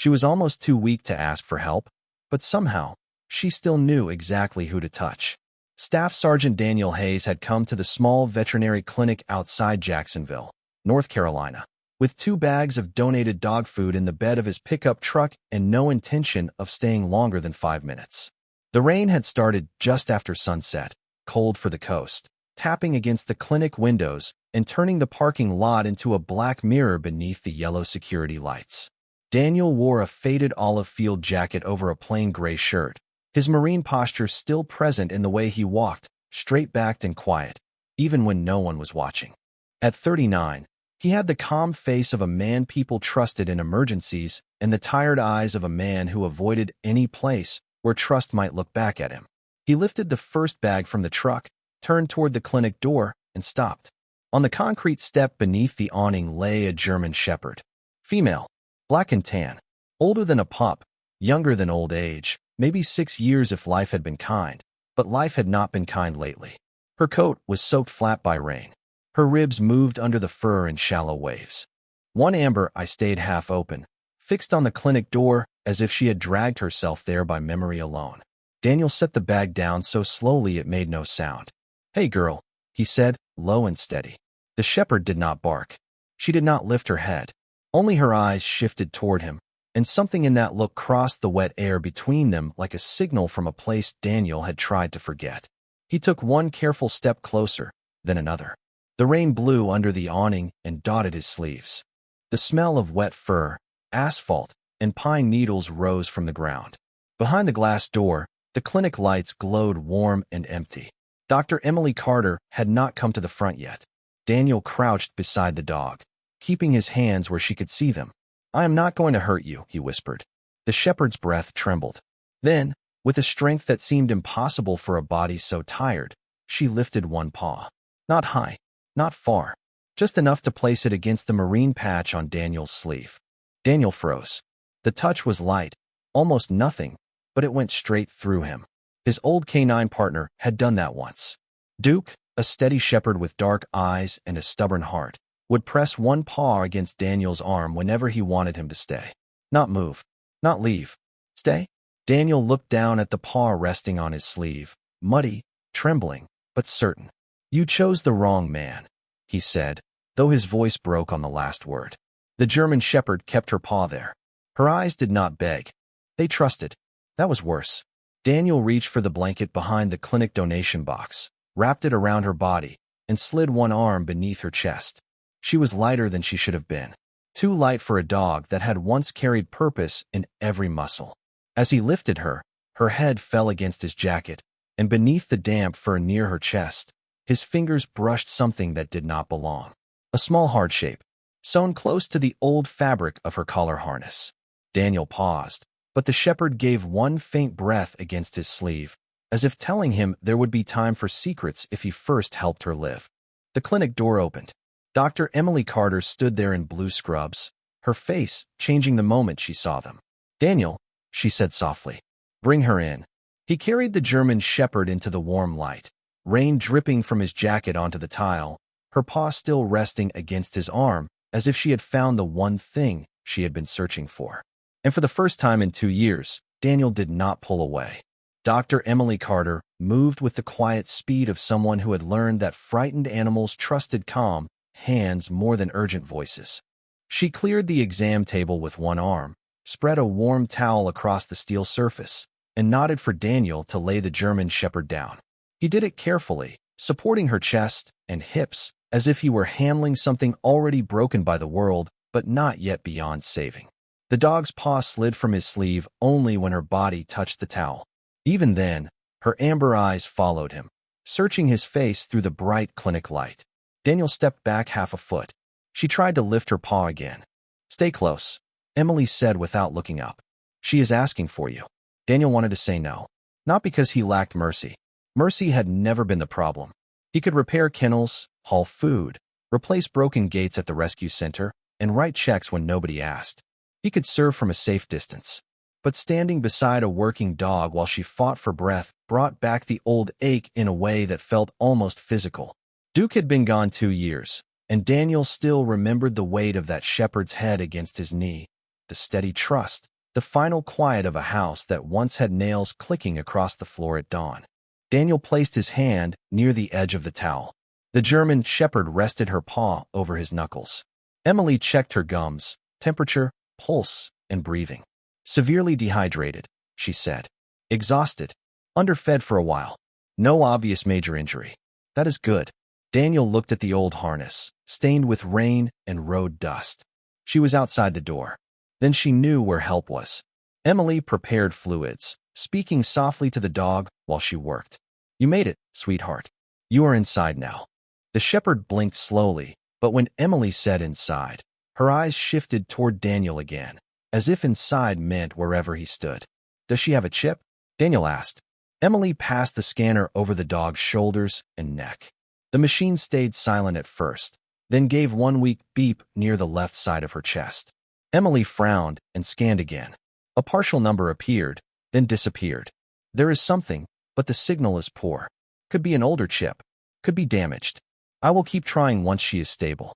She was almost too weak to ask for help, but somehow, she still knew exactly who to touch. Staff Sergeant Daniel Hayes had come to the small veterinary clinic outside Jacksonville, North Carolina, with 2 bags of donated dog food in the bed of his pickup truck and no intention of staying longer than 5 minutes. The rain had started just after sunset, cold for the coast, tapping against the clinic windows and turning the parking lot into a black mirror beneath the yellow security lights. Daniel wore a faded olive field jacket over a plain gray shirt, his Marine posture still present in the way he walked, straight-backed and quiet, even when no one was watching. At 39, he had the calm face of a man people trusted in emergencies and the tired eyes of a man who avoided any place where trust might look back at him. He lifted the first bag from the truck, turned toward the clinic door, and stopped. On the concrete step beneath the awning lay a German Shepherd. Female, black and tan, older than a pup, younger than old age, maybe 6 years if life had been kind, but life had not been kind lately. Her coat was soaked flat by rain. Her ribs moved under the fur in shallow waves. One amber eye stayed half open, fixed on the clinic door as if she had dragged herself there by memory alone. Daniel set the bag down so slowly it made no sound. "Hey, girl," he said, low and steady. The shepherd did not bark. She did not lift her head. Only her eyes shifted toward him, and something in that look crossed the wet air between them like a signal from a place Daniel had tried to forget. He took one careful step closer, then another. The rain blew under the awning and dotted his sleeves. The smell of wet fur, asphalt, and pine needles rose from the ground. Behind the glass door, the clinic lights glowed warm and empty. Dr. Emily Carter had not come to the front yet. Daniel crouched beside the dog, keeping his hands where she could see them. "I am not going to hurt you," he whispered. The shepherd's breath trembled. Then, with a strength that seemed impossible for a body so tired, she lifted one paw. Not high, not far, just enough to place it against the Marine patch on Daniel's sleeve. Daniel froze. The touch was light, almost nothing, but it went straight through him. His old canine partner had done that once. Duke, a steady shepherd with dark eyes and a stubborn heart, would press one paw against Daniel's arm whenever he wanted him to stay. Not move, not leave. Stay? Daniel looked down at the paw resting on his sleeve, muddy, trembling, but certain. "You chose the wrong man," he said, though his voice broke on the last word. The German shepherd kept her paw there. Her eyes did not beg. They trusted. That was worse. Daniel reached for the blanket behind the clinic donation box, wrapped it around her body, and slid one arm beneath her chest. She was lighter than she should have been, too light for a dog that had once carried purpose in every muscle. As he lifted her, her head fell against his jacket, and beneath the damp fur near her chest, his fingers brushed something that did not belong. A small heart shape, sewn close to the old fabric of her collar harness. Daniel paused, but the shepherd gave one faint breath against his sleeve, as if telling him there would be time for secrets if he first helped her live. The clinic door opened. Dr. Emily Carter stood there in blue scrubs, her face changing the moment she saw them. "Daniel," she said softly, "bring her in." He carried the German shepherd into the warm light, rain dripping from his jacket onto the tile, her paw still resting against his arm, as if she had found the one thing she had been searching for. And for the first time in 2 years, Daniel did not pull away. Dr. Emily Carter moved with the quiet speed of someone who had learned that frightened animals trusted calm hands more than urgent voices. She cleared the exam table with one arm, spread a warm towel across the steel surface, and nodded for Daniel to lay the German shepherd down. He did it carefully, supporting her chest and hips as if he were handling something already broken by the world but not yet beyond saving. The dog's paw slid from his sleeve only when her body touched the towel. Even then, her amber eyes followed him, searching his face through the bright clinic light. Daniel stepped back half a foot. She tried to lift her paw again. "Stay close," Emily said without looking up. "She is asking for you." Daniel wanted to say no, not because he lacked mercy. Mercy had never been the problem. He could repair kennels, haul food, replace broken gates at the rescue center, and write checks when nobody asked. He could serve from a safe distance. But standing beside a working dog while she fought for breath brought back the old ache in a way that felt almost physical. Duke had been gone 2 years, and Daniel still remembered the weight of that shepherd's head against his knee, the steady trust, the final quiet of a house that once had nails clicking across the floor at dawn. Daniel placed his hand near the edge of the towel. The German shepherd rested her paw over his knuckles. Emily checked her gums, temperature, pulse, and breathing. Severely dehydrated, she said. Exhausted. Underfed for a while. No obvious major injury. That is good. Daniel looked at the old harness, stained with rain and road dust. She was outside the door. Then she knew where help was. Emily prepared fluids, speaking softly to the dog while she worked. You made it, sweetheart. You are inside now. The shepherd blinked slowly, but when Emily said inside, her eyes shifted toward Daniel again, as if inside meant wherever he stood. Does she have a chip? Daniel asked. Emily passed the scanner over the dog's shoulders and neck. The machine stayed silent at first, then gave one weak beep near the left side of her chest. Emily frowned and scanned again. A partial number appeared, then disappeared. There is something, but the signal is poor. Could be an older chip. Could be damaged. I will keep trying once she is stable.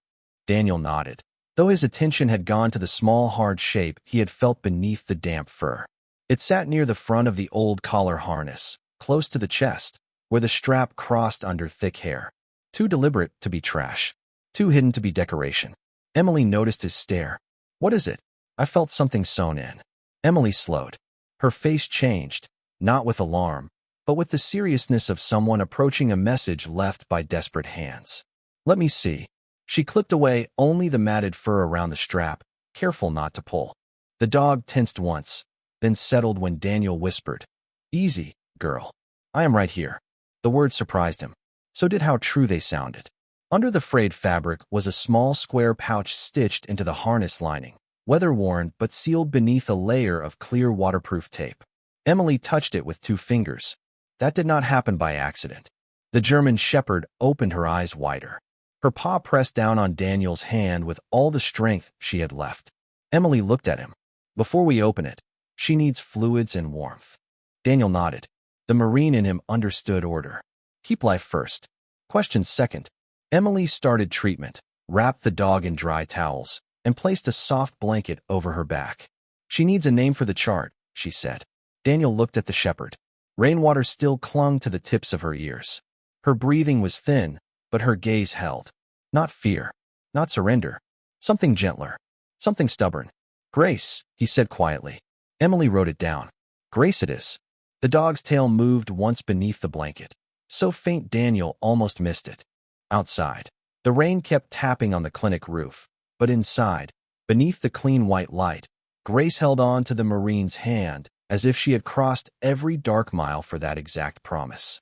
Daniel nodded, though his attention had gone to the small hard shape he had felt beneath the damp fur. It sat near the front of the old collar harness, close to the chest, where the strap crossed under thick hair. Too deliberate to be trash. Too hidden to be decoration. Emily noticed his stare. What is it? I felt something sewn in. Emily slowed. Her face changed, not with alarm, but with the seriousness of someone approaching a message left by desperate hands. Let me see. She clipped away only the matted fur around the strap, careful not to pull. The dog tensed once, then settled when Daniel whispered, Easy, girl. I am right here. The words surprised him. So did how true they sounded. Under the frayed fabric was a small square pouch stitched into the harness lining, weather-worn but sealed beneath a layer of clear waterproof tape. Emily touched it with 2 fingers. That did not happen by accident. The German shepherd opened her eyes wider. Her paw pressed down on Daniel's hand with all the strength she had left. Emily looked at him. Before we open it, she needs fluids and warmth. Daniel nodded. The Marine in him understood order. Keep life first. Questions second. Emily started treatment, wrapped the dog in dry towels, and placed a soft blanket over her back. She needs a name for the chart, she said. Daniel looked at the shepherd. Rainwater still clung to the tips of her ears. Her breathing was thin, but her gaze held. Not fear, not surrender. Something gentler, something stubborn. Grace, he said quietly. Emily wrote it down. Grace it is. The dog's tail moved once beneath the blanket, so faint Daniel almost missed it. Outside, the rain kept tapping on the clinic roof, but inside, beneath the clean white light, Grace held on to the Marine's hand as if she had crossed every dark mile for that exact promise.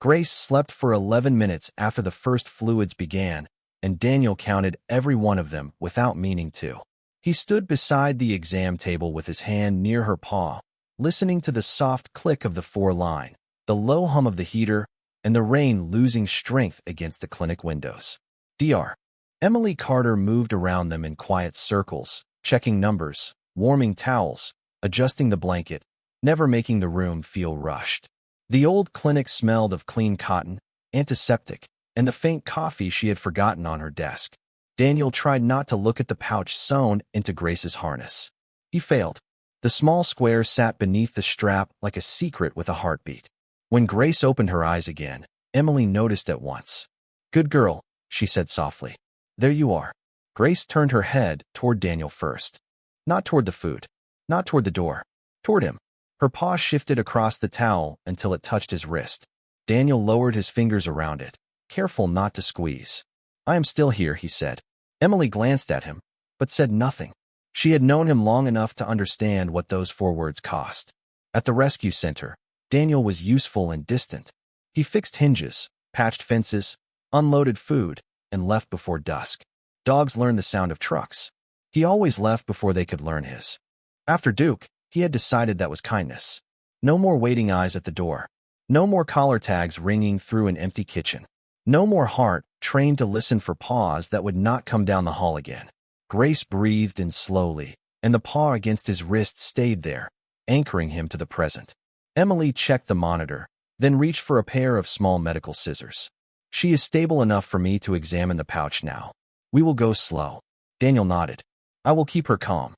Grace slept for 11 minutes after the first fluids began, and Daniel counted every one of them without meaning to. He stood beside the exam table with his hand near her paw, listening to the soft click of the 4-line, the low hum of the heater, and the rain losing strength against the clinic windows. Dr. Emily Carter moved around them in quiet circles, checking numbers, warming towels, adjusting the blanket, never making the room feel rushed. The old clinic smelled of clean cotton, antiseptic, and the faint coffee she had forgotten on her desk. Daniel tried not to look at the pouch sewn into Grace's harness. He failed. The small square sat beneath the strap like a secret with a heartbeat. When Grace opened her eyes again, Emily noticed at once. Good girl, she said softly. There you are. Grace turned her head toward Daniel first. Not toward the food. Not toward the door. Toward him. Her paw shifted across the towel until it touched his wrist. Daniel lowered his fingers around it, careful not to squeeze. I am still here, he said. Emily glanced at him, but said nothing. She had known him long enough to understand what those 4 words cost. At the rescue center, Daniel was useful and distant. He fixed hinges, patched fences, unloaded food, and left before dusk. Dogs learn the sound of trucks. He always left before they could learn his. After Duke, he had decided that was kindness. No more waiting eyes at the door. No more collar tags ringing through an empty kitchen. No more heart trained to listen for paws that would not come down the hall again. Grace breathed in slowly, and the paw against his wrist stayed there, anchoring him to the present. Emily checked the monitor, then reached for a pair of small medical scissors. She is stable enough for me to examine the pouch now. We will go slow. Daniel nodded. I will keep her calm.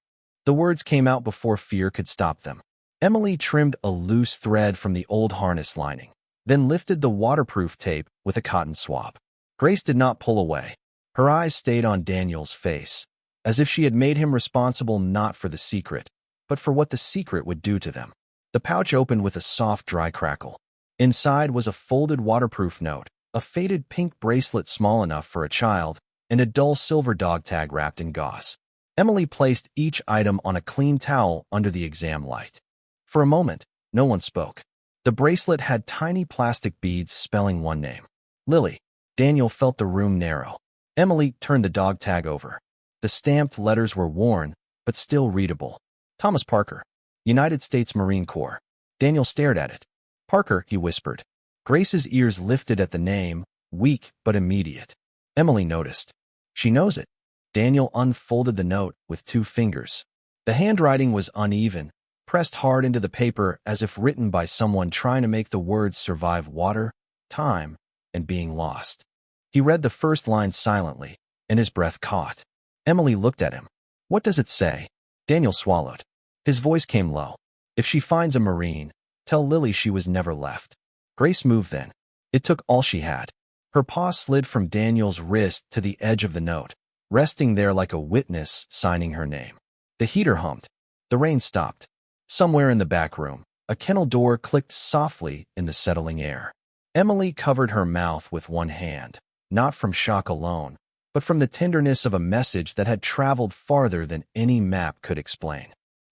The words came out before fear could stop them. Emily trimmed a loose thread from the old harness lining, then lifted the waterproof tape with a cotton swab. Grace did not pull away. Her eyes stayed on Daniel's face, as if she had made him responsible not for the secret, but for what the secret would do to them. The pouch opened with a soft, dry crackle. Inside was a folded waterproof note, a faded pink bracelet small enough for a child, and a dull silver dog tag wrapped in gauze. Emily placed each item on a clean towel under the exam light. For a moment, no one spoke. The bracelet had tiny plastic beads spelling one name. Lily. Daniel felt the room narrow. Emily turned the dog tag over. The stamped letters were worn, but still readable. Thomas Parker, United States Marine Corps. Daniel stared at it. Parker, he whispered. Grace's ears lifted at the name, weak but immediate. Emily noticed. She knows it. Daniel unfolded the note with 2 fingers. The handwriting was uneven, pressed hard into the paper as if written by someone trying to make the words survive water, time, and being lost. He read the first line silently, and his breath caught. Emily looked at him. What does it say? Daniel swallowed. His voice came low. If she finds a Marine, tell Lily she was never left. Grace moved then. It took all she had. Her paw slid from Daniel's wrist to the edge of the note, resting there like a witness signing her name. The heater hummed. The rain stopped. Somewhere in the back room, a kennel door clicked softly in the settling air. Emily covered her mouth with one hand, not from shock alone, but from the tenderness of a message that had traveled farther than any map could explain.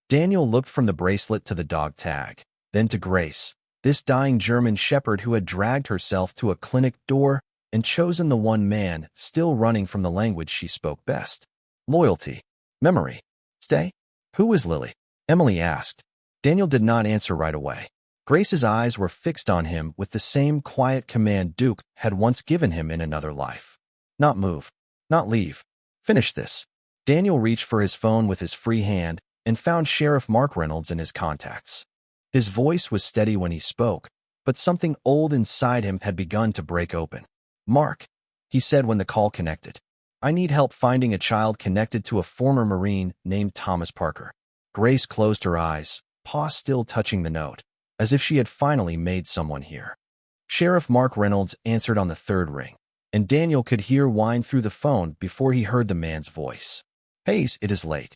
Daniel looked from the bracelet to the dog tag, then to Grace, this dying German shepherd who had dragged herself to a clinic door and chosen the one man still running from the language she spoke best. Loyalty. Memory. Stay? Who is Lily? Emily asked. Daniel did not answer right away. Grace's eyes were fixed on him with the same quiet command Duke had once given him in another life. Not move. Not leave. Finish this. Daniel reached for his phone with his free hand and found Sheriff Mark Reynolds in his contacts. His voice was steady when he spoke, but something old inside him had begun to break open. Mark, he said when the call connected. I need help finding a child connected to a former Marine named Thomas Parker. Grace closed her eyes, paw still touching the note, as if she had finally made someone hear. Sheriff Mark Reynolds answered on the 3rd ring, and Daniel could hear whine through the phone before he heard the man's voice. Hayes, it is late.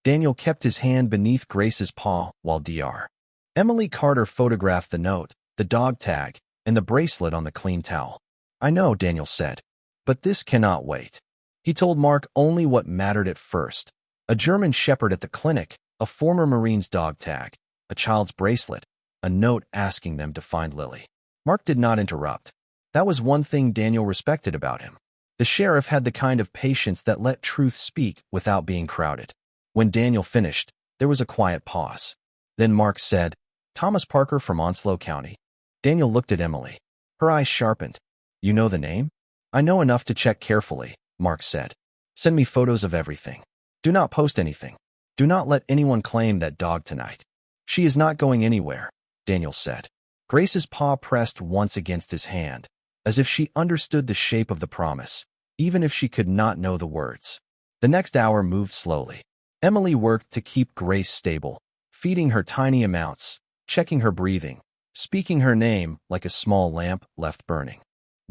Daniel kept his hand beneath Grace's paw while Dr. Emily Carter photographed the note, the dog tag, and the bracelet on the clean towel. I know, Daniel said, but this cannot wait. He told Mark only what mattered at first. A German shepherd at the clinic, a former Marine's dog tag, a child's bracelet, a note asking them to find Lily. Mark did not interrupt. That was one thing Daniel respected about him. The sheriff had the kind of patience that let truth speak without being crowded. When Daniel finished, there was a quiet pause. Then Mark said, Thomas Parker from Onslow County. Daniel looked at Emily. Her eyes sharpened. You know the name? I know enough to check carefully, Mark said. Send me photos of everything. Do not post anything. Do not let anyone claim that dog tonight. She is not going anywhere, Daniel said. Grace's paw pressed once against his hand, as if she understood the shape of the promise, even if she could not know the words. The next hour moved slowly. Emily worked to keep Grace stable, feeding her tiny amounts, checking her breathing, speaking her name like a small lamp left burning.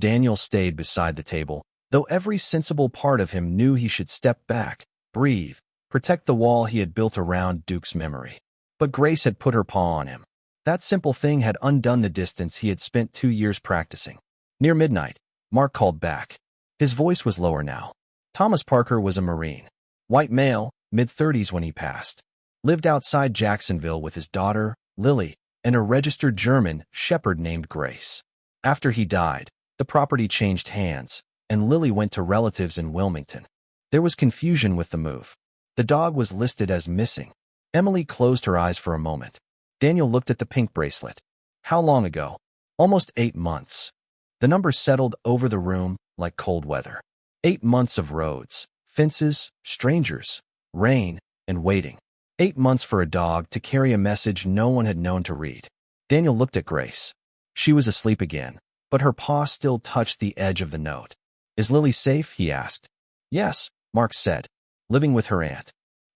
Daniel stayed beside the table, though every sensible part of him knew he should step back, breathe, protect the wall he had built around Duke's memory. But Grace had put her paw on him. That simple thing had undone the distance he had spent 2 years practicing. Near midnight, Mark called back. His voice was lower now. Thomas Parker was a Marine. White male, mid-30s when he passed. Lived outside Jacksonville with his daughter, Lily, and a registered German shepherd named Grace. After he died, the property changed hands, and Lily went to relatives in Wilmington. There was confusion with the move. The dog was listed as missing. Emily closed her eyes for a moment. Daniel looked at the pink bracelet. How long ago? Almost 8 months. The number settled over the room like cold weather. 8 months of roads, fences, strangers, rain, and waiting. 8 months for a dog to carry a message no one had known to read. Daniel looked at Grace. She was asleep again, but her paw still touched the edge of the note. Is Lily safe? He asked. Yes, Mark said. Living with her aunt.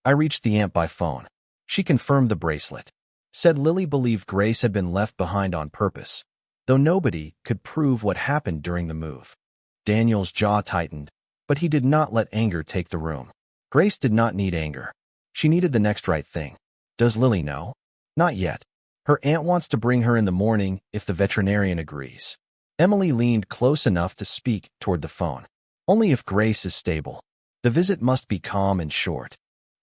I reached the aunt by phone. She confirmed the bracelet. Said Lily believed Grace had been left behind on purpose, though nobody could prove what happened during the move. Daniel's jaw tightened, but he did not let anger take the room. Grace did not need anger. She needed the next right thing. Does Lily know? Not yet. Her aunt wants to bring her in the morning if the veterinarian agrees. Emily leaned close enough to speak toward the phone. Only if Grace is stable. The visit must be calm and short.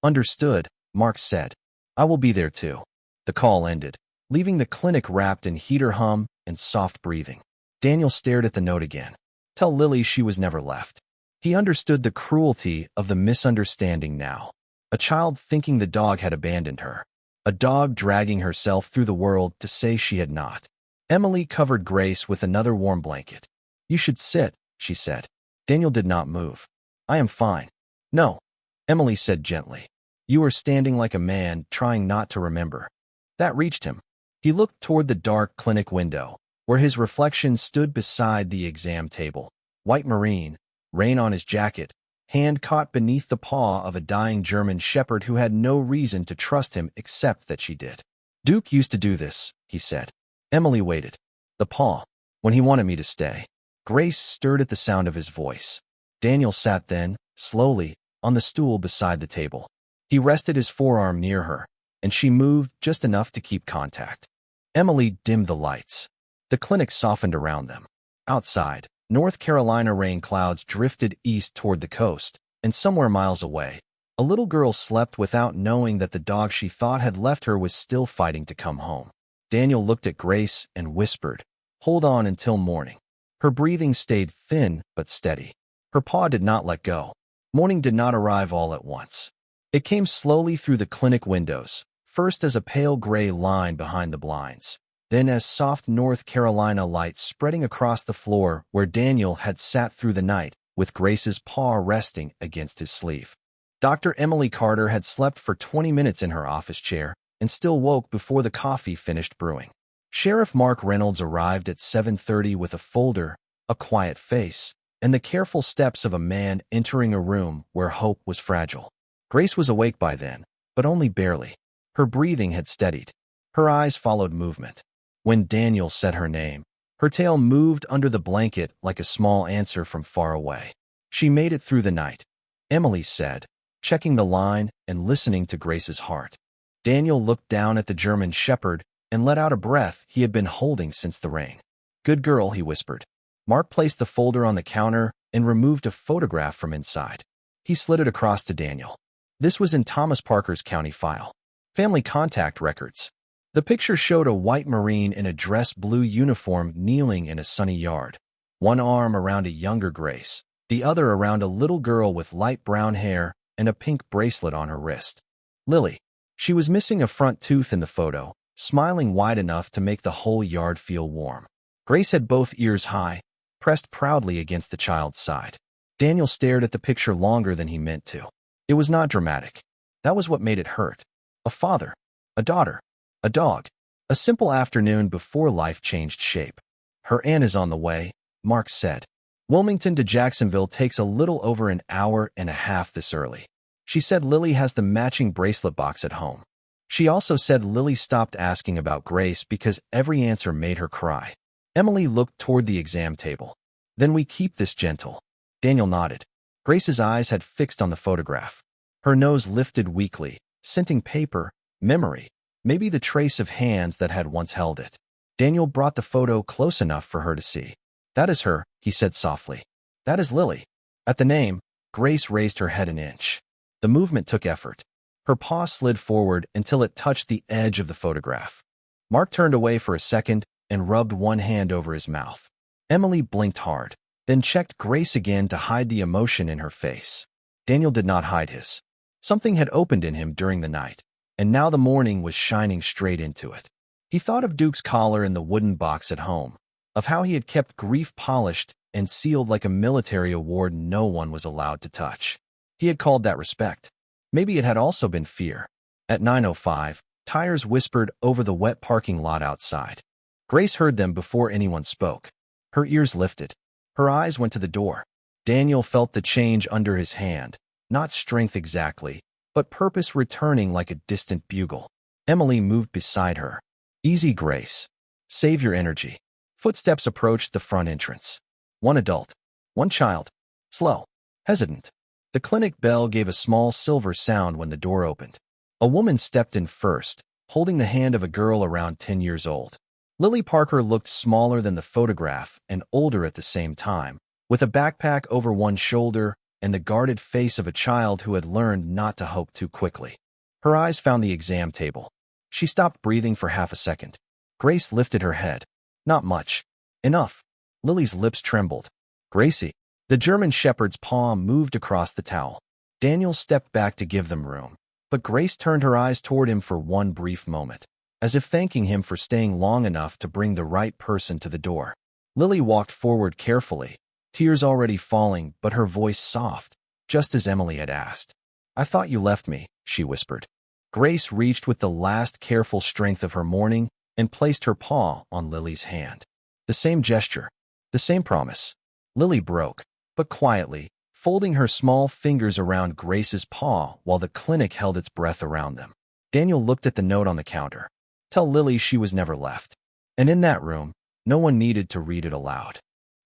Understood, Mark said. I will be there too. The call ended, leaving the clinic wrapped in heater hum and soft breathing. Daniel stared at the note again. Tell Lily she was never left. He understood the cruelty of the misunderstanding now. A child thinking the dog had abandoned her. A dog dragging herself through the world to say she had not. Emily covered Grace with another warm blanket. You should sit, she said. Daniel did not move. I am fine. No, Emily said gently. You are standing like a man trying not to remember. That reached him. He looked toward the dark clinic window, where his reflection stood beside the exam table. White marine, rain on his jacket, hand caught beneath the paw of a dying German shepherd who had no reason to trust him except that she did. Duke used to do this, he said. Emily waited. The paw, when he wanted me to stay. Grace stirred at the sound of his voice. Daniel sat then, slowly, on the stool beside the table. He rested his forearm near her, and she moved just enough to keep contact. Emily dimmed the lights. The clinic softened around them. Outside, North Carolina rain clouds drifted east toward the coast, and somewhere miles away, a little girl slept without knowing that the dog she thought had left her was still fighting to come home. Daniel looked at Grace and whispered, Hold on until morning. Her breathing stayed thin but steady. Her paw did not let go. Morning did not arrive all at once. It came slowly through the clinic windows, first as a pale gray line behind the blinds, then as soft North Carolina light spreading across the floor where Daniel had sat through the night, with Grace's paw resting against his sleeve. Dr. Emily Carter had slept for 20 minutes in her office chair and still woke before the coffee finished brewing. Sheriff Mark Reynolds arrived at 7:30 with a folder, a quiet face, and the careful steps of a man entering a room where hope was fragile. Grace was awake by then, but only barely. Her breathing had steadied. Her eyes followed movement. When Daniel said her name, her tail moved under the blanket like a small answer from far away. She made it through the night, Emily said, checking the line and listening to Grace's heart. Daniel looked down at the German shepherd and let out a breath he had been holding since the rain. Good girl, he whispered. Mark placed the folder on the counter and removed a photograph from inside. He slid it across to Daniel. This was in Thomas Parker's county file. Family contact records. The picture showed a white Marine in a dress blue uniform kneeling in a sunny yard. One arm around a younger Grace, the other around a little girl with light brown hair and a pink bracelet on her wrist. Lily. She was missing a front tooth in the photo, smiling wide enough to make the whole yard feel warm. Grace had both ears high, pressed proudly against the child's side. Daniel stared at the picture longer than he meant to. It was not dramatic. That was what made it hurt. A father, a daughter, a dog. A simple afternoon before life changed shape. Her aunt is on the way, Mark said. Wilmington to Jacksonville takes a little over an hour and a half this early. She said Lily has the matching bracelet box at home. She also said Lily stopped asking about Grace because every answer made her cry. Emily looked toward the exam table. Then we keep this gentle. Daniel nodded. Grace's eyes had fixed on the photograph. Her nose lifted weakly, scenting paper, memory, maybe the trace of hands that had once held it. Daniel brought the photo close enough for her to see. That is her, he said softly. That is Lily. At the name, Grace raised her head an inch. The movement took effort. Her paw slid forward until it touched the edge of the photograph. Mark turned away for a second and rubbed one hand over his mouth. Emily blinked hard, then checked Grace again to hide the emotion in her face. Daniel did not hide his. Something had opened in him during the night, and now the morning was shining straight into it. He thought of Duke's collar in the wooden box at home, of how he had kept grief polished and sealed like a military award no one was allowed to touch. He had called that respect. Maybe it had also been fear. At 9:05, tires whispered over the wet parking lot outside. Grace heard them before anyone spoke. Her ears lifted. Her eyes went to the door. Daniel felt the change under his hand, not strength exactly, but purpose returning like a distant bugle. Emily moved beside her. Easy, Grace. Save your energy. Footsteps approached the front entrance. One adult. One child. Slow. Hesitant. The clinic bell gave a small silver sound when the door opened. A woman stepped in first, holding the hand of a girl around 10 years old. Lily Parker looked smaller than the photograph and older at the same time, with a backpack over one shoulder and the guarded face of a child who had learned not to hope too quickly. Her eyes found the exam table. She stopped breathing for half a second. Grace lifted her head. Not much. Enough. Lily's lips trembled. Gracie. The German shepherd's paw moved across the towel. Daniel stepped back to give them room, but Grace turned her eyes toward him for one brief moment, as if thanking him for staying long enough to bring the right person to the door. Lily walked forward carefully, tears already falling, but her voice soft, just as Emily had asked. I thought you left me, she whispered. Grace reached with the last careful strength of her mourning and placed her paw on Lily's hand. The same gesture, the same promise. Lily broke, but quietly, folding her small fingers around Grace's paw while the clinic held its breath around them. Daniel looked at the note on the counter. Tell Lily she was never left. And in that room, no one needed to read it aloud.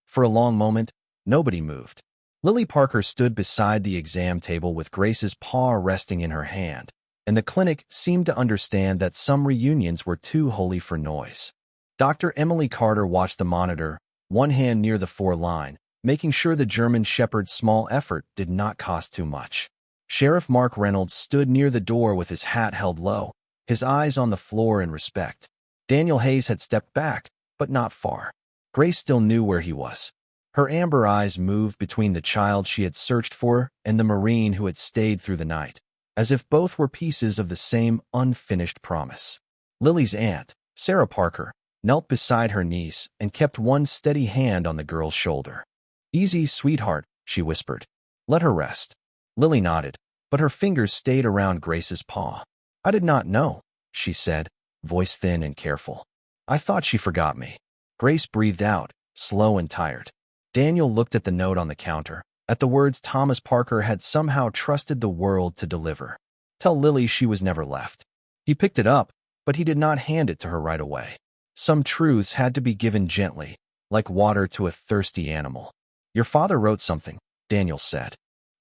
For a long moment, nobody moved. Lily Parker stood beside the exam table with Grace's paw resting in her hand, and the clinic seemed to understand that some reunions were too holy for noise. Dr. Emily Carter watched the monitor, one hand near the 4-line, making sure the German shepherd's small effort did not cost too much. Sheriff Mark Reynolds stood near the door with his hat held low, his eyes on the floor in respect. Daniel Hayes had stepped back, but not far. Grace still knew where he was. Her amber eyes moved between the child she had searched for and the Marine who had stayed through the night, as if both were pieces of the same unfinished promise. Lily's aunt, Sarah Parker, knelt beside her niece and kept one steady hand on the girl's shoulder. Easy, sweetheart, she whispered. Let her rest. Lily nodded, but her fingers stayed around Grace's paw. I did not know, she said, voice thin and careful. I thought she forgot me. Grace breathed out, slow and tired. Daniel looked at the note on the counter, at the words Thomas Parker had somehow trusted the world to deliver. Tell Lily she was never left. He picked it up, but he did not hand it to her right away. Some truths had to be given gently, like water to a thirsty animal. Your father wrote something, Daniel said.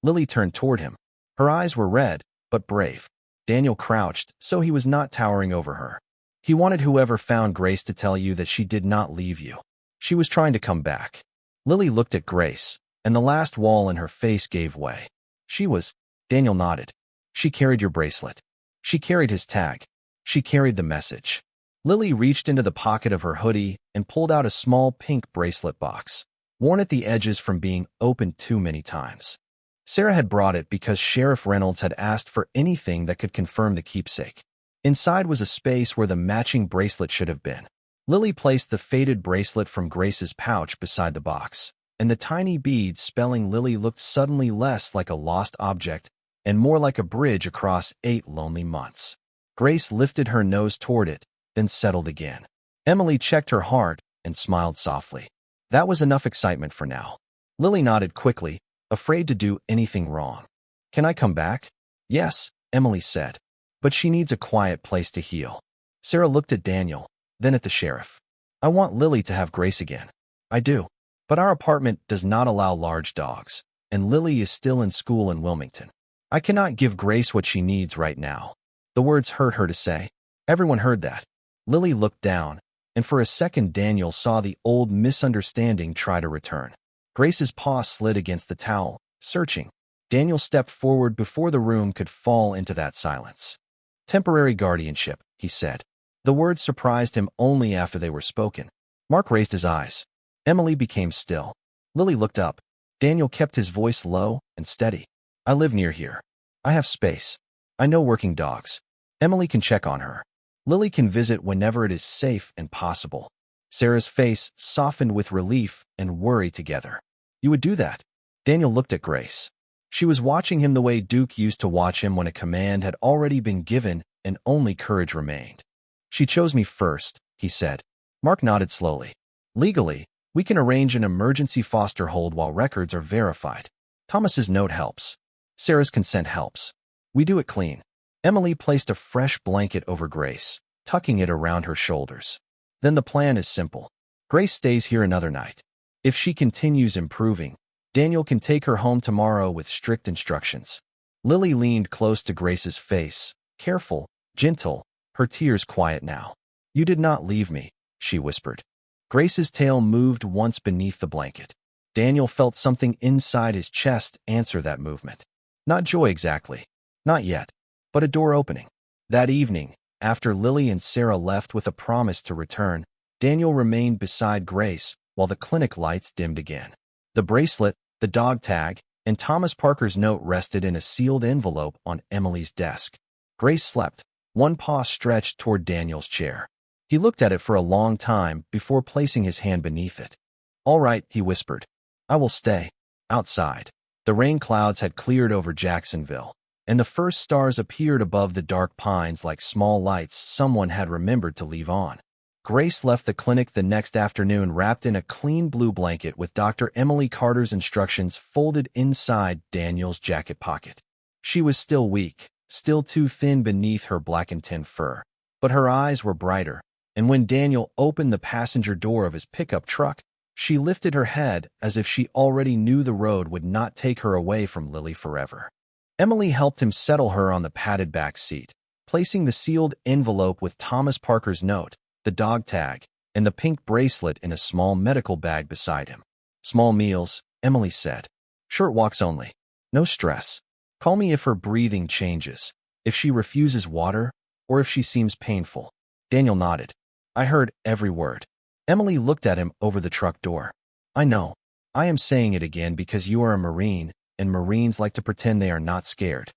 Lily turned toward him. Her eyes were red, but brave. Daniel crouched, so he was not towering over her. He wanted whoever found Grace to tell you that she did not leave you. She was trying to come back. Lily looked at Grace, and the last wall in her face gave way. Daniel nodded. She carried your bracelet. She carried his tag. She carried the message. Lily reached into the pocket of her hoodie and pulled out a small pink bracelet box, worn at the edges from being opened too many times. Sarah had brought it because Sheriff Reynolds had asked for anything that could confirm the keepsake. Inside was a space where the matching bracelet should have been. Lily placed the faded bracelet from Grace's pouch beside the box, and the tiny beads spelling Lily looked suddenly less like a lost object and more like a bridge across 8 lonely months. Grace lifted her nose toward it, then settled again. Emily checked her heart and smiled softly. That was enough excitement for now. Lily nodded quickly, afraid to do anything wrong. Can I come back? Yes, Emily said. But she needs a quiet place to heal. Sarah looked at Daniel, then at the sheriff. I want Lily to have Grace again. I do. But our apartment does not allow large dogs, and Lily is still in school in Wilmington. I cannot give Grace what she needs right now. The words hurt her to say. Everyone heard that. Lily looked down, and for a second Daniel saw the old misunderstanding try to return. Grace's paw slid against the towel, searching. Daniel stepped forward before the room could fall into that silence. Temporary guardianship, he said. The words surprised him only after they were spoken. Mark raised his eyes. Emily became still. Lily looked up. Daniel kept his voice low and steady. I live near here. I have space. I know working dogs. Emily can check on her. Lily can visit whenever it is safe and possible. Sarah's face softened with relief and worry together. You would do that? Daniel looked at Grace. She was watching him the way Duke used to watch him when a command had already been given and only courage remained. She chose me first, he said. Mark nodded slowly. Legally, we can arrange an emergency foster hold while records are verified. Thomas's note helps. Sarah's consent helps. We do it clean. Emily placed a fresh blanket over Grace, tucking it around her shoulders. Then the plan is simple. Grace stays here another night. If she continues improving, Daniel can take her home tomorrow with strict instructions. Lily leaned close to Grace's face, careful, gentle, her tears quiet now. You did not leave me, she whispered. Grace's tail moved once beneath the blanket. Daniel felt something inside his chest answer that movement. Not joy exactly. Not yet. But a door opening. That evening, after Lily and Sarah left with a promise to return, Daniel remained beside Grace while the clinic lights dimmed again. The bracelet, the dog tag, and Thomas Parker's note rested in a sealed envelope on Emily's desk. Grace slept, one paw stretched toward Daniel's chair. He looked at it for a long time before placing his hand beneath it. All right, he whispered. I will stay. Outside, the rain clouds had cleared over Jacksonville, and the first stars appeared above the dark pines like small lights someone had remembered to leave on. Grace left the clinic the next afternoon wrapped in a clean blue blanket with Dr. Emily Carter's instructions folded inside Daniel's jacket pocket. She was still weak, still too thin beneath her blackened tin fur, but her eyes were brighter, and when Daniel opened the passenger door of his pickup truck, she lifted her head as if she already knew the road would not take her away from Lily forever. Emily helped him settle her on the padded back seat, placing the sealed envelope with Thomas Parker's note, the dog tag, and the pink bracelet in a small medical bag beside him. Small meals, Emily said. Short walks only. No stress. Call me if her breathing changes, if she refuses water, or if she seems painful. Daniel nodded. I heard every word. Emily looked at him over the truck door. I know. I am saying it again because you are a Marine, and Marines like to pretend they are not scared.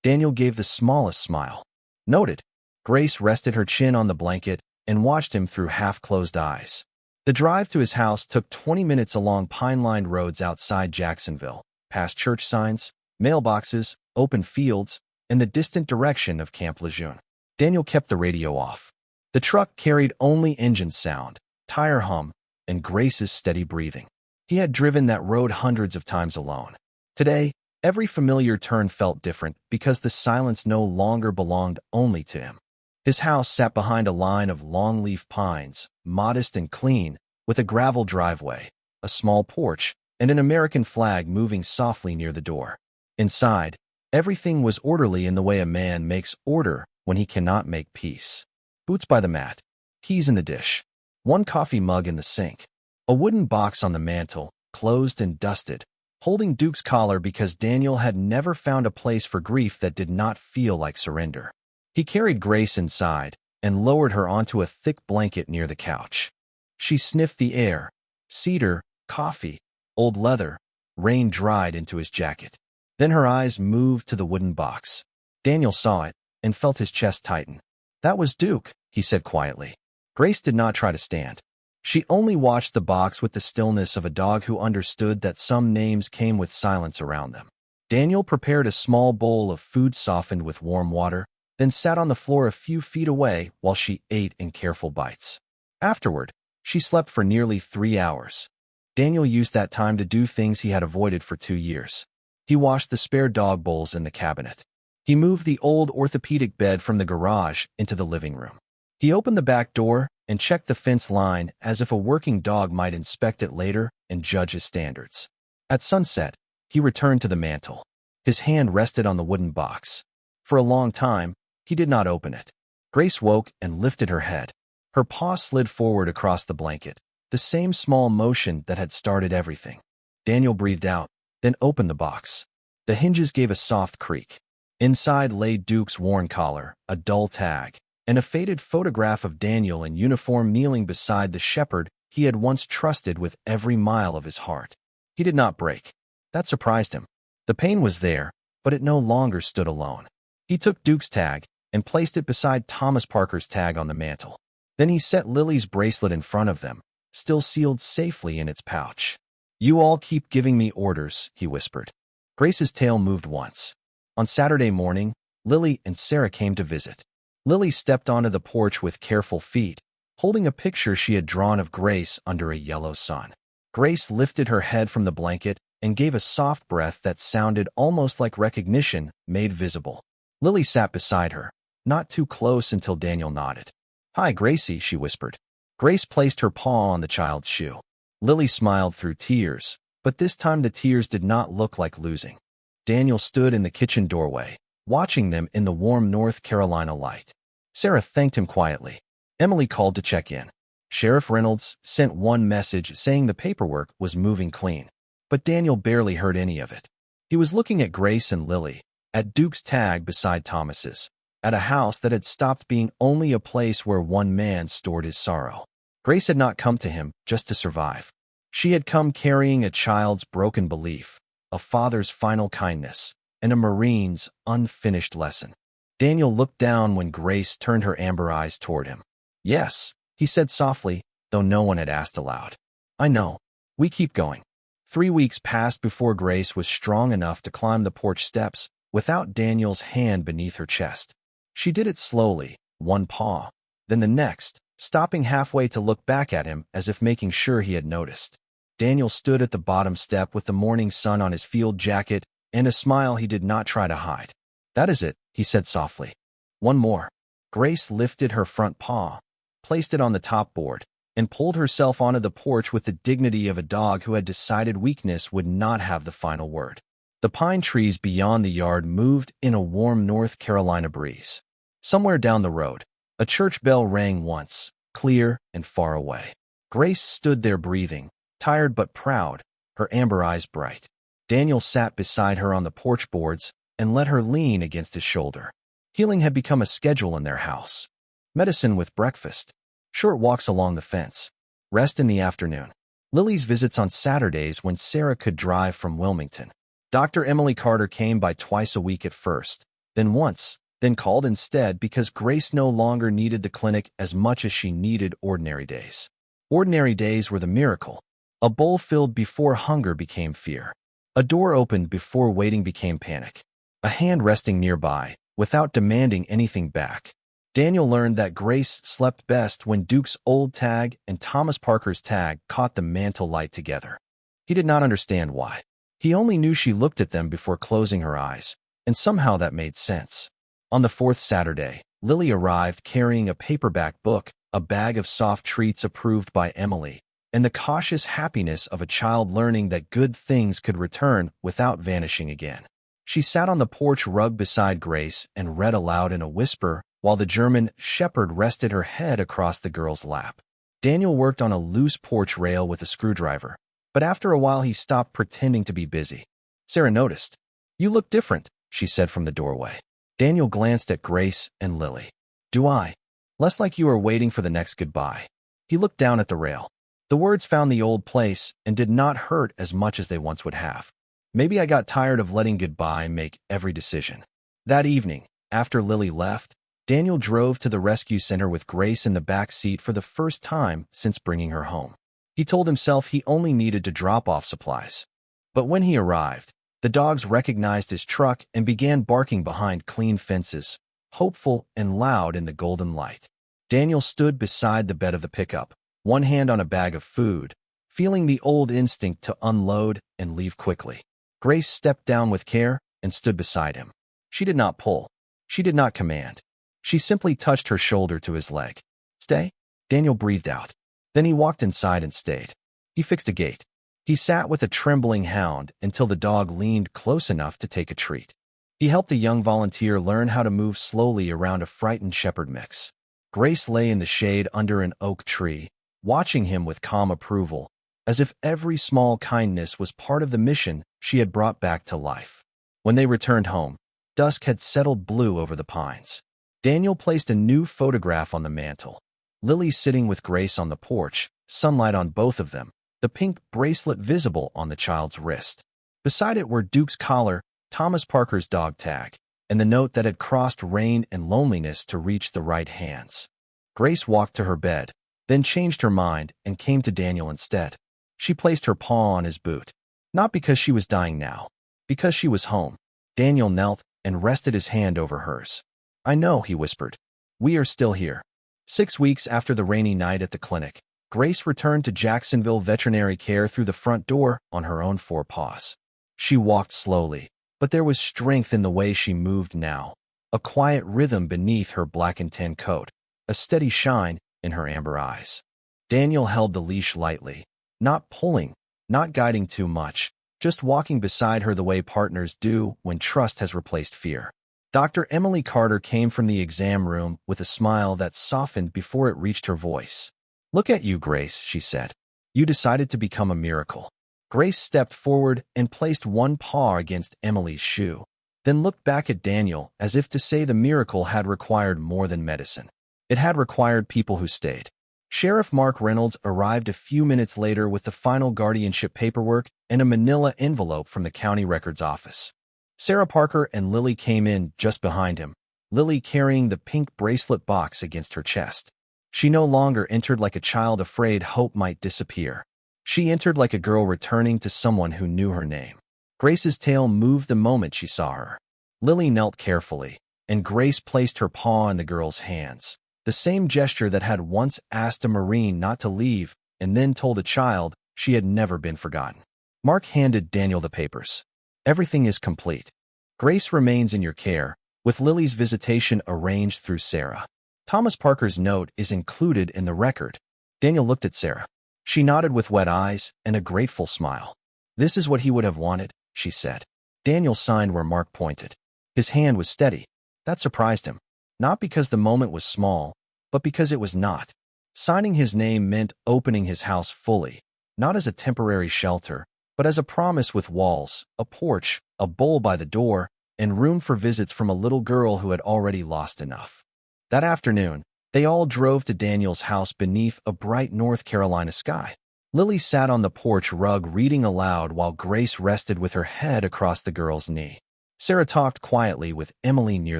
Daniel gave the smallest smile. Noted. Grace rested her chin on the blanket and watched him through half-closed eyes. The drive to his house took 20 minutes along pine-lined roads outside Jacksonville, past church signs, mailboxes, open fields, and the distant direction of Camp Lejeune. Daniel kept the radio off. The truck carried only engine sound, tire hum, and Grace's steady breathing. He had driven that road hundreds of times alone. Today, every familiar turn felt different because the silence no longer belonged only to him. His house sat behind a line of long-leaf pines, modest and clean, with a gravel driveway, a small porch, and an American flag moving softly near the door. Inside, everything was orderly in the way a man makes order when he cannot make peace. Boots by the mat, keys in the dish, one coffee mug in the sink, a wooden box on the mantel, closed and dusted, holding Duke's collar because Daniel had never found a place for grief that did not feel like surrender. He carried Grace inside and lowered her onto a thick blanket near the couch. She sniffed the air, cedar, coffee, old leather, rain dried into his jacket. Then her eyes moved to the wooden box. Daniel saw it and felt his chest tighten. That was Duke, he said quietly. Grace did not try to stand. She only watched the box with the stillness of a dog who understood that some names came with silence around them. Daniel prepared a small bowl of food softened with warm water, then sat on the floor a few feet away while she ate in careful bites. Afterward, she slept for nearly 3 hours. Daniel used that time to do things he had avoided for 2 years. He washed the spare dog bowls in the cabinet. He moved the old orthopedic bed from the garage into the living room. He opened the back door and checked the fence line as if a working dog might inspect it later and judge his standards. At sunset, he returned to the mantel. His hand rested on the wooden box. For a long time, he did not open it. Grace woke and lifted her head. Her paw slid forward across the blanket, the same small motion that had started everything. Daniel breathed out, then opened the box. The hinges gave a soft creak. Inside lay Duke's worn collar, a dull tag, and a faded photograph of Daniel in uniform kneeling beside the shepherd he had once trusted with every mile of his heart. He did not break. That surprised him. The pain was there, but it no longer stood alone. He took Duke's tag and placed it beside Thomas Parker's tag on the mantel. Then he set Lily's bracelet in front of them, still sealed safely in its pouch. You all keep giving me orders, he whispered. Grace's tail moved once. On Saturday morning, Lily and Sarah came to visit. Lily stepped onto the porch with careful feet, holding a picture she had drawn of Grace under a yellow sun. Grace lifted her head from the blanket and gave a soft breath that sounded almost like recognition made visible. Lily sat beside her, not too close until Daniel nodded. "Hi, Gracie," she whispered. Grace placed her paw on the child's shoe. Lily smiled through tears, but this time the tears did not look like losing. Daniel stood in the kitchen doorway, watching them in the warm North Carolina light. Sarah thanked him quietly. Emily called to check in. Sheriff Reynolds sent one message saying the paperwork was moving clean, but Daniel barely heard any of it. He was looking at Grace and Lily, at Duke's tag beside Thomas's, at a house that had stopped being only a place where one man stored his sorrow. Grace had not come to him just to survive. She had come carrying a child's broken belief, a father's final kindness, and a Marine's unfinished lesson. Daniel looked down when Grace turned her amber eyes toward him. "Yes," he said softly, though no one had asked aloud. "I know. We keep going." 3 weeks passed before Grace was strong enough to climb the porch steps without Daniel's hand beneath her chest. She did it slowly, one paw, then the next, stopping halfway to look back at him as if making sure he had noticed. Daniel stood at the bottom step with the morning sun on his field jacket and a smile he did not try to hide. "That is it," he said softly. "One more." Grace lifted her front paw, placed it on the top board, and pulled herself onto the porch with the dignity of a dog who had decided weakness would not have the final word. The pine trees beyond the yard moved in a warm North Carolina breeze. Somewhere down the road, a church bell rang once, clear and far away. Grace stood there breathing, tired but proud, her amber eyes bright. Daniel sat beside her on the porch boards and let her lean against his shoulder. Healing had become a schedule in their house. Medicine with breakfast, short walks along the fence, rest in the afternoon. Lily's visits on Saturdays when Sarah could drive from Wilmington. Dr. Emily Carter came by twice a week at first, then once, then called instead because Grace no longer needed the clinic as much as she needed ordinary days. Ordinary days were the miracle. A bowl filled before hunger became fear. A door opened before waiting became panic. A hand resting nearby, without demanding anything back. Daniel learned that Grace slept best when Duke's old tag and Thomas Parker's tag caught the mantle light together. He did not understand why. He only knew she looked at them before closing her eyes, and somehow that made sense. On the 4th Saturday, Lily arrived carrying a paperback book, a bag of soft treats approved by Emily, and the cautious happiness of a child learning that good things could return without vanishing again. She sat on the porch rug beside Grace and read aloud in a whisper while the German shepherd rested her head across the girl's lap. Daniel worked on a loose porch rail with a screwdriver, but after a while he stopped pretending to be busy. Sarah noticed. "You look different," she said from the doorway. Daniel glanced at Grace and Lily. "Do I? Less like you are waiting for the next goodbye." He looked down at the rail. The words found the old place and did not hurt as much as they once would have. Maybe I got tired of letting goodbye make every decision. That evening, after Lily left, Daniel drove to the rescue center with Grace in the back seat for the first time since bringing her home. He told himself he only needed to drop off supplies. But when he arrived, the dogs recognized his truck and began barking behind clean fences, hopeful and loud in the golden light. Daniel stood beside the bed of the pickup, one hand on a bag of food, feeling the old instinct to unload and leave quickly. Grace stepped down with care and stood beside him. She did not pull. She did not command. She simply touched her shoulder to his leg. "Stay?" Daniel breathed out. Then he walked inside and stayed. He fixed a gate. He sat with a trembling hound until the dog leaned close enough to take a treat. He helped a young volunteer learn how to move slowly around a frightened shepherd mix. Grace lay in the shade under an oak tree, watching him with calm approval, as if every small kindness was part of the mission she had brought back to life. When they returned home, dusk had settled blue over the pines. Daniel placed a new photograph on the mantel. Lily sitting with Grace on the porch, sunlight on both of them, the pink bracelet visible on the child's wrist. Beside it were Duke's collar, Thomas Parker's dog tag, and the note that had crossed rain and loneliness to reach the right hands. Grace walked to her bed, then changed her mind and came to Daniel instead. She placed her paw on his boot. Not because she was dying now, because she was home. Daniel knelt and rested his hand over hers. "I know," he whispered. "We are still here." 6 weeks after the rainy night at the clinic, Grace returned to Jacksonville Veterinary Care through the front door on her own 4 paws. She walked slowly, but there was strength in the way she moved now. a quiet rhythm beneath her black and tan coat, a steady shine in her amber eyes. Daniel held the leash lightly, not pulling, not guiding too much, just walking beside her the way partners do when trust has replaced fear. Dr. Emily Carter came from the exam room with a smile that softened before it reached her voice. "Look at you, Grace," she said. "You decided to become a miracle." Grace stepped forward and placed one paw against Emily's shoe, then looked back at Daniel as if to say the miracle had required more than medicine. It had required people who stayed. Sheriff Mark Reynolds arrived a few minutes later with the final guardianship paperwork and a manila envelope from the county records office. Sarah Parker and Lily came in just behind him, Lily carrying the pink bracelet box against her chest. She no longer entered like a child afraid hope might disappear. She entered like a girl returning to someone who knew her name. Grace's tail moved the moment she saw her. Lily knelt carefully, and Grace placed her paw in the girl's hands, the same gesture that had once asked a Marine not to leave and then told a child she had never been forgotten. Mark handed Daniel the papers. "Everything is complete. Grace remains in your care, with Lily's visitation arranged through Sarah. Thomas Parker's note is included in the record." Daniel looked at Sarah. She nodded with wet eyes and a grateful smile. "This is what he would have wanted," she said. Daniel signed where Mark pointed. His hand was steady. That surprised him, not because the moment was small, but because it was not. Signing his name meant opening his house fully, not as a temporary shelter, but as a promise with walls, a porch, a bowl by the door, and room for visits from a little girl who had already lost enough. That afternoon, they all drove to Daniel's house beneath a bright North Carolina sky. Lily sat on the porch rug reading aloud while Grace rested with her head across the girl's knee. Sarah talked quietly with Emily near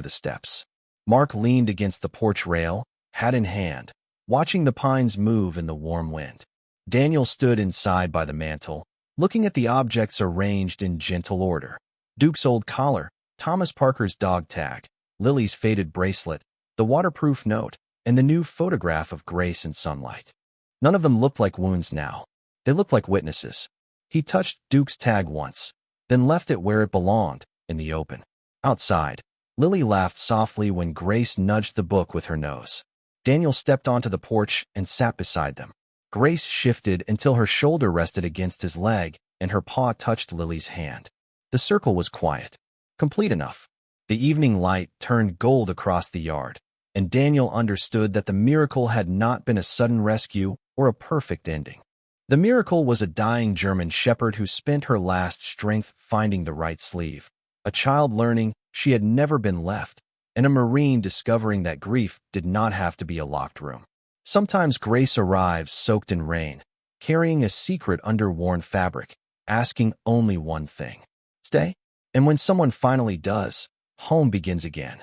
the steps. Mark leaned against the porch rail, hat in hand, watching the pines move in the warm wind. Daniel stood inside by the mantel, looking at the objects arranged in gentle order. Duke's old collar, Thomas Parker's dog tag, Lily's faded bracelet, the waterproof note, and the new photograph of Grace in sunlight. None of them looked like wounds now. They looked like witnesses. He touched Duke's tag once, then left it where it belonged, in the open. Outside, Lily laughed softly when Grace nudged the book with her nose. Daniel stepped onto the porch and sat beside them. Grace shifted until her shoulder rested against his leg and her paw touched Lily's hand. The circle was quiet, complete enough. The evening light turned gold across the yard, and Daniel understood that the miracle had not been a sudden rescue or a perfect ending. The miracle was a dying German shepherd who spent her last strength finding the right sleeve, a child learning she had never been left, and a Marine discovering that grief did not have to be a locked room. Sometimes Grace arrives soaked in rain, carrying a secret under worn fabric, asking only one thing: stay. And when someone finally does, home begins again.